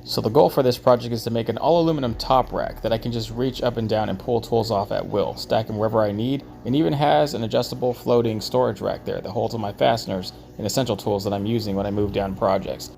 So the goal for this project is to make an all aluminum top rack that I can just reach up and down and pull tools off at will, stack them wherever I need, and even has an adjustable floating storage rack there that holds all my fasteners and essential tools that I'm using when I move down projects.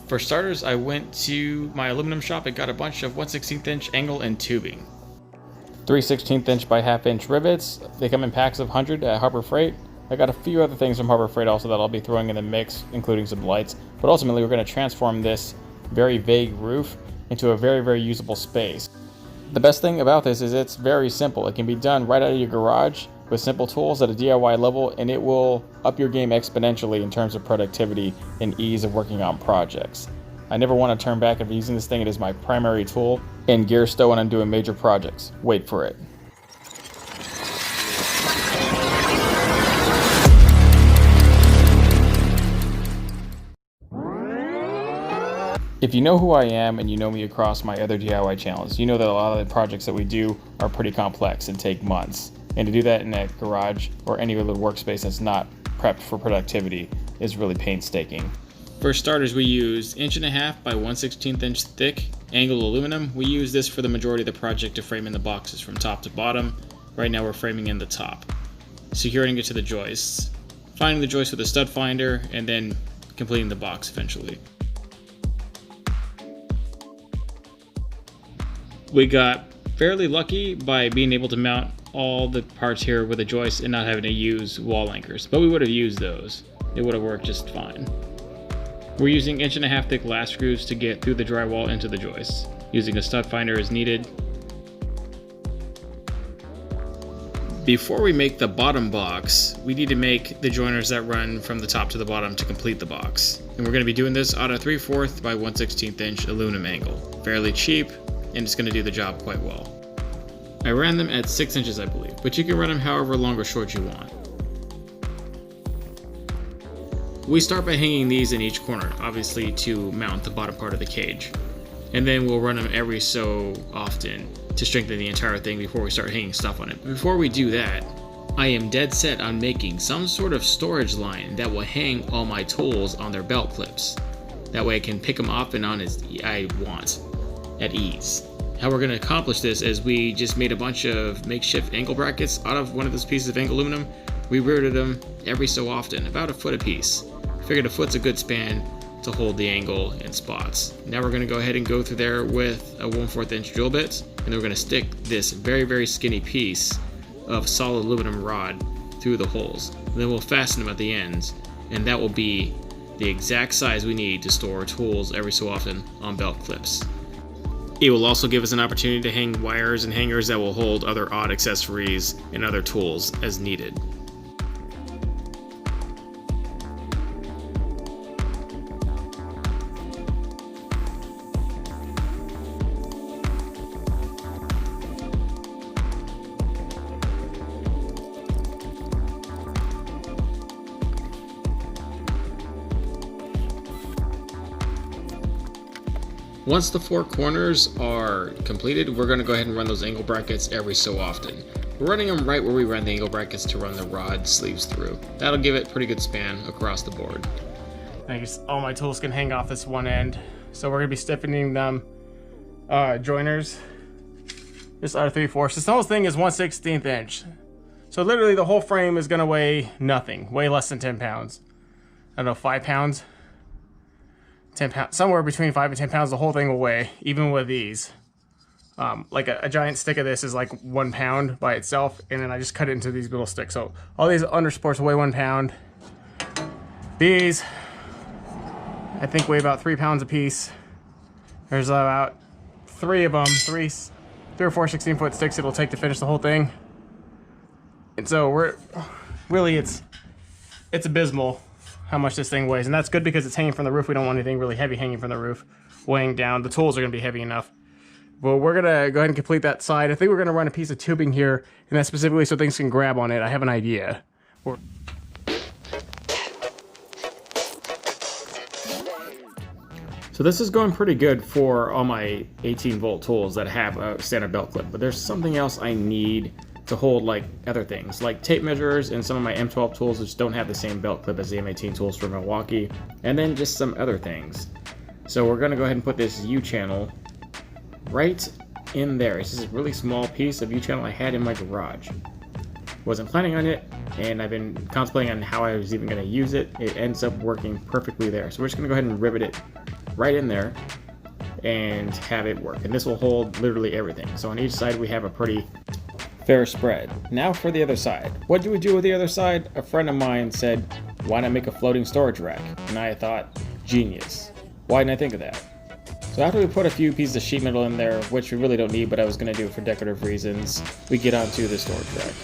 For starters, I went to my aluminum shop and got a bunch of 1/16 inch angle and tubing. 3/16 inch by 1/2 inch rivets. They come in packs of 100 at Harbor Freight. I got a few other things from Harbor Freight also that I'll be throwing in the mix, including some lights, but ultimately we're going to transform this very vague roof into a very usable space. The best thing about this is it's very simple. It can be done right out of your garage with simple tools at a DIY level, and it will up your game exponentially in terms of productivity and ease of working on projects. I never want to turn back after using this thing. It is my primary tool and gear stow when I'm doing major projects. Wait for it. If you know who I am and you know me across my other DIY channels, you know that a lot of the projects that we do are pretty complex and take months. And to do that in a garage or any other workspace that's not prepped for productivity is really painstaking. For starters, we used 1.5" by 1/16 inch thick angled aluminum. We use this for the majority of the project to frame in the boxes from top to bottom. Right now we're framing in the top, securing it to the joists, finding the joist with a stud finder, and then completing the box eventually. We got fairly lucky by being able to mount all the parts here with a joist and not having to use wall anchors, but we would have used those. It would have worked just fine. We're using 1.5" thick glass screws to get through the drywall into the joists, using a stud finder as needed. Before we make the bottom box, we need to make the joiners that run from the top to the bottom to complete the box. And we're going to be doing this out of 3/4 by 1/16 inch aluminum angle. Fairly cheap, and it's going to do the job quite well. I ran them at 6 inches, I believe, but you can run them however long or short you want. We start by hanging these in each corner, obviously to mount the bottom part of the cage. And then we'll run them every so often to strengthen the entire thing before we start hanging stuff on it. Before we do that, I am dead set on making some sort of storage line that will hang all my tools on their belt clips. That way I can pick them up and on as I want, at ease. How we're going to accomplish this is we just made a bunch of makeshift angle brackets out of one of those pieces of angle aluminum. We rerouted them every so often, about 1 foot a piece. Figured 1 foot's a good span to hold the angle in spots. Now we're going to go ahead and go through there with a 1/4 inch drill bit, and then we're going to stick this very skinny piece of solid aluminum rod through the holes. And then we'll fasten them at the ends, and that will be the exact size we need to store tools every so often on belt clips. It will also give us an opportunity to hang wires and hangers that will hold other odd accessories and other tools as needed. Once the 4 corners are completed, we're going to go ahead and run those angle brackets every so often. We're running them right where we ran the angle brackets to run the rod sleeves through. That'll give it pretty good span across the board. I guess all my tools can hang off this one end. So we're going to be stiffening them joiners just out of 3/4. This whole thing is 1/16 inch. So literally the whole frame is going to weigh nothing, way less than 10 pounds. I don't know, 5 pounds? 10 pounds, somewhere between 5 and 10 pounds the whole thing will weigh, even with these. Like a giant stick of this is like 1 pound by itself, and then I just cut it into these little sticks. So all these undersports weigh 1 pound. These, I think, weigh about 3 pounds a piece. There's about 3 of them, three or 4 16-foot sticks it'll take to finish the whole thing. And so it's abysmal how much this thing weighs, and that's good because it's hanging from the roof. We don't want anything really heavy hanging from the roof, weighing down. The tools are going to be heavy enough. But we're going to go ahead and complete that side. I think we're going to run a piece of tubing here, and that's specifically so things can grab on it. I have an idea. So this is going pretty good for all my 18-volt tools that have a standard belt clip, but there's something else I need to hold, like other things, like tape measures and some of my M12 tools which don't have the same belt clip as the M18 tools from Milwaukee, and then just some other things. So we're going to go ahead and put this U-channel right in there. It's just a really small piece of U-channel I had in my garage. Wasn't planning on it, and I've been contemplating on how I was even going to use it. It ends up working perfectly there. So we're just going to go ahead and rivet it right in there and have it work. And this will hold literally everything. So on each side we have a pretty fair spread. Now for the other side. What do we do with the other side? A friend of mine said, why not make a floating storage rack? And I thought, genius. Why didn't I think of that? So after we put a few pieces of sheet metal in there, which we really don't need, but I was going to do it for decorative reasons, we get onto the storage rack.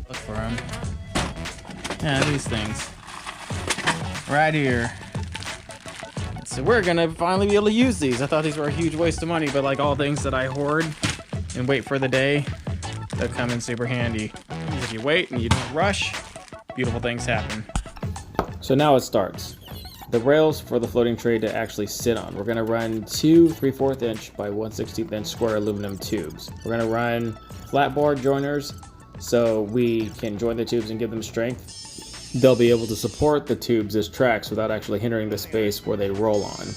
Look for them. Yeah, these things. Right here. So we're gonna finally be able to use these. I thought these were a huge waste of money, but like all things that I hoard and wait for the day, they'll come in super handy. If you wait and you don't rush, beautiful things happen. So now it starts. The rails for the floating tray to actually sit on. We're gonna run two 3/4 inch by 1/16 inch square aluminum tubes. We're gonna run flat bar joiners so we can join the tubes and give them strength. They'll be able to support the tubes as tracks without actually hindering the space where they roll on.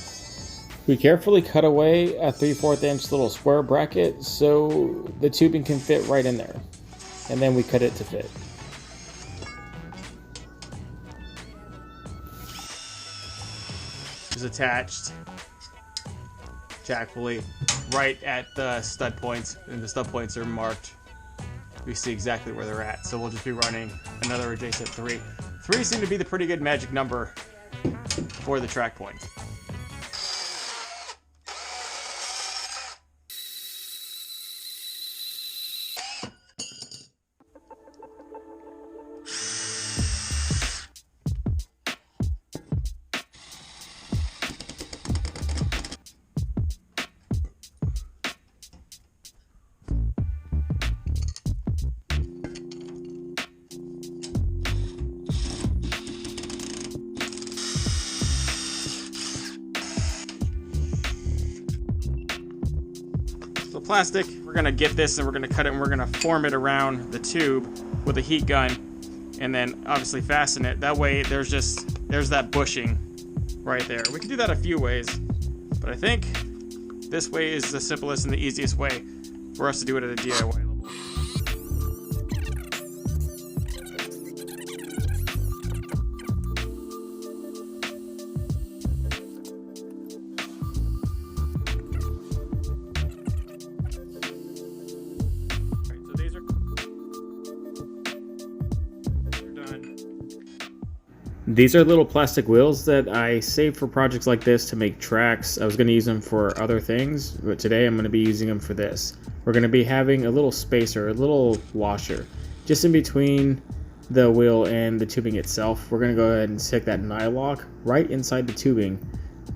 We carefully cut away a 3/4 inch little square bracket so the tubing can fit right in there. And then we cut it to fit. Is attached jack pulley right at the stud points, and the stud points are marked. We see exactly where they're at, so we'll just be running another adjacent 3. 3 seem to be the pretty good magic number for the track point. So plastic, we're gonna get this and we're gonna cut it and we're gonna form it around the tube with a heat gun, and then obviously fasten it. That way there's that bushing right there. We can do that a few ways, but I think this way is the simplest and the easiest way for us to do it at a DIY level. These are little plastic wheels that I saved for projects like this to make tracks. I was going to use them for other things, but today I'm going to be using them for this. We're going to be having a little spacer, a little washer, just in between the wheel and the tubing itself. We're going to go ahead and stick that nylock right inside the tubing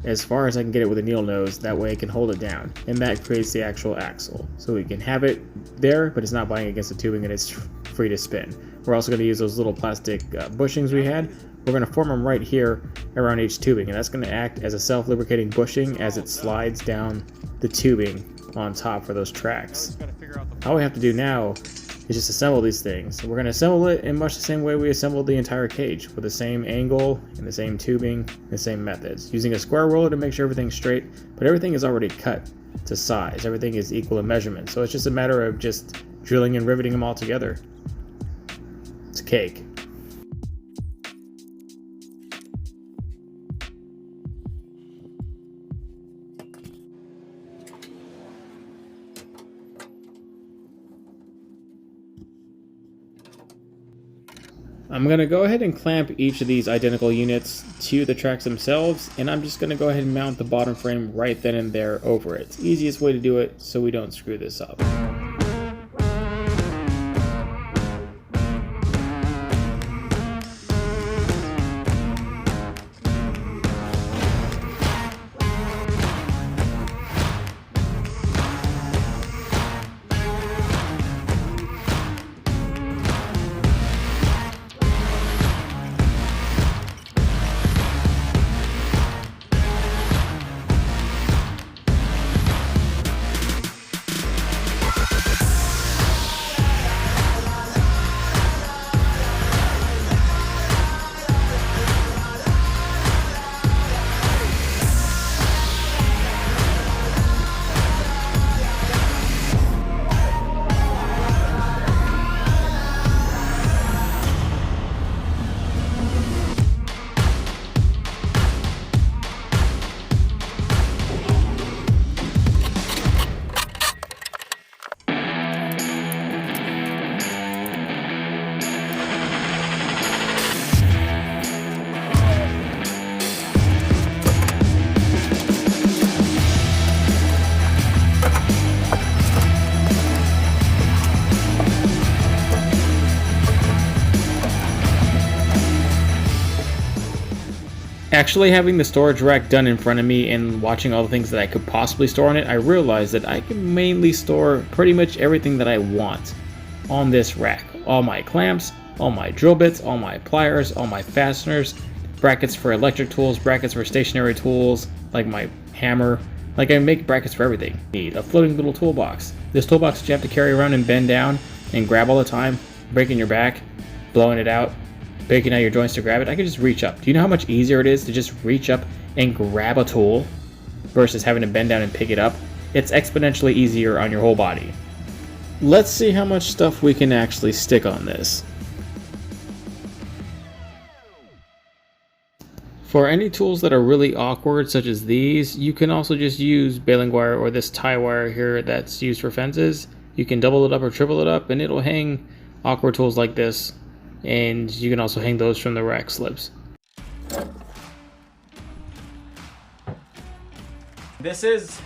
as far as I can get it with a needle nose. That way I can hold it down, and that creates the actual axle. So we can have it there, but it's not binding against the tubing and it's free to spin. We're also going to use those little plastic bushings we had. We're going to form them right here around each tubing, and that's going to act as a self-lubricating bushing as it slides down the tubing on top for those tracks. All we have to do now is just assemble these things. We're going to assemble it in much the same way we assembled the entire cage, with the same angle and the same tubing, the same methods. Using a square ruler to make sure everything's straight, but everything is already cut to size. Everything is equal in measurement, so it's just a matter of just drilling and riveting them all together. It's a cake. I'm going to go ahead and clamp each of these identical units to the tracks themselves, and I'm just going to go ahead and mount the bottom frame right then and there over it. It's the easiest way to do it so we don't screw this up. Actually having the storage rack done in front of me and watching all the things that I could possibly store on it, I realized that I can mainly store pretty much everything that I want on this rack. All my clamps, all my drill bits, all my pliers, all my fasteners, brackets for electric tools, brackets for stationary tools, like my hammer. Like, I make brackets for everything. Need a floating little toolbox. This toolbox that you have to carry around and bend down and grab all the time, breaking your back, blowing it out, breaking out your joints to grab it. I can just reach up. Do you know how much easier it is to just reach up and grab a tool versus having to bend down and pick it up? It's exponentially easier on your whole body. Let's see how much stuff we can actually stick on this. For any tools that are really awkward, such as these, you can also just use baling wire or this tie wire here that's used for fences. You can double it up or triple it up, and it'll hang awkward tools like this. And you can also hang those from the rack slips. These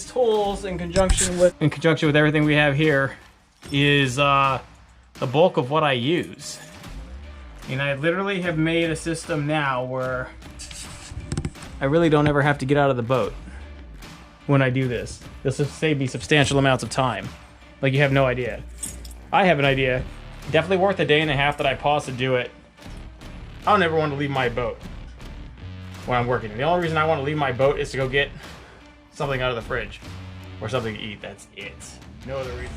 tools in conjunction with everything we have here is the bulk of what I use. And I literally have made a system now where I really don't ever have to get out of the boat when I do this. This will save me substantial amounts of time. Like, you have no idea. I have an idea. Definitely worth a day and a half that I pause to do it. I don't ever want to leave my boat when I'm working. The only reason I want to leave my boat is to go get something out of the fridge or something to eat. That's it. No other reason.